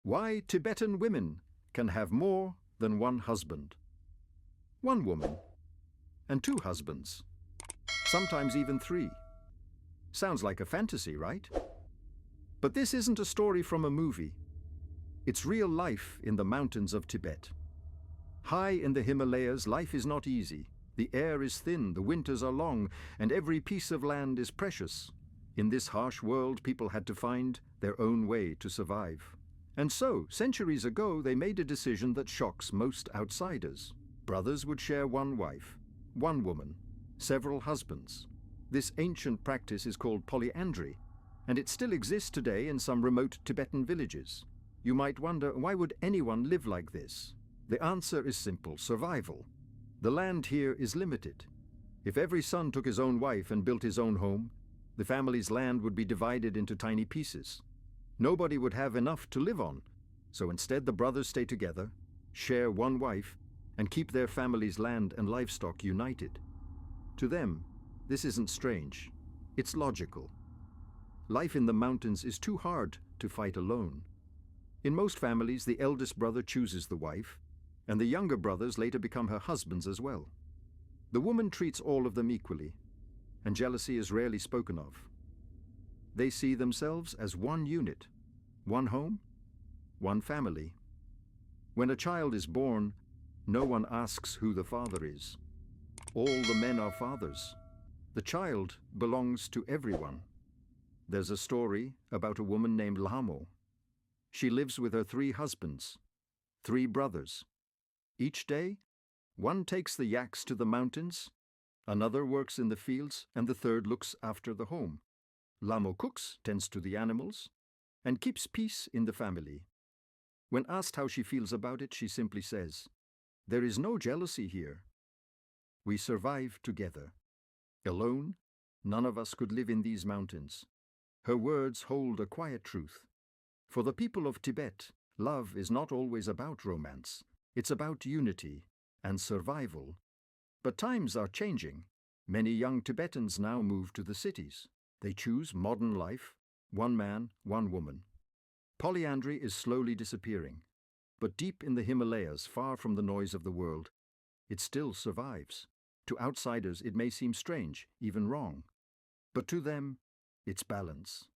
Why Tibetan women can have more than one husband. One woman and two husbands, sometimes even three. Sounds like a fantasy, right? But this isn't a story from a movie. It's real life in the mountains of Tibet. High in the Himalayas, life is not easy. The air is thin, the winters are long, and every piece of land is precious. In this harsh world, people had to find their own way to survive. And so, centuries ago, they made a decision that shocks most outsiders. Brothers would share one wife, one woman, several husbands. This ancient practice is called polyandry, and it still exists today in some remote Tibetan villages. You might wonder, why would anyone live like this? The answer is simple: survival. The land here is limited. If every son took his own wife and built his own home, the family's land would be divided into tiny pieces. Nobody would have enough to live on, so instead the brothers stay together, share one wife, and keep their family's land and livestock united. To them, this isn't strange. It's logical. Life in the mountains is too hard to fight alone. In most families, the eldest brother chooses the wife, and the younger brothers later become her husbands as well. The woman treats all of them equally, and jealousy is rarely spoken of. They see themselves as one unit, one home, one family. When a child is born, no one asks who the father is. All the men are fathers. The child belongs to everyone. There's a story about a woman named Lhamo. She lives with her three husbands, three brothers. Each day, one takes the yaks to the mountains, another works in the fields, and the third looks after the home. Lhamo cooks, tends to the animals, and keeps peace in the family. When asked how she feels about it, she simply says, "There is no jealousy here. We survive together. Alone, none of us could live in these mountains." Her words hold a quiet truth. For the people of Tibet, love is not always about romance. It's about unity and survival. But times are changing. Many young Tibetans now move to the cities. They choose modern life, one man, one woman. Polyandry is slowly disappearing. But deep in the Himalayas, far from the noise of the world, it still survives. To outsiders, it may seem strange, even wrong. But to them, it's balance.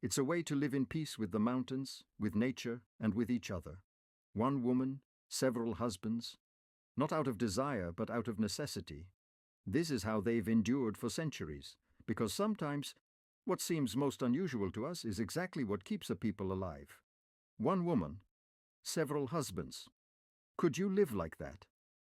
It's a way to live in peace with the mountains, with nature, and with each other. One woman, several husbands, not out of desire, but out of necessity. This is how they've endured for centuries, because sometimes what seems most unusual to us is exactly what keeps a people alive. One woman, several husbands. Could you live like that?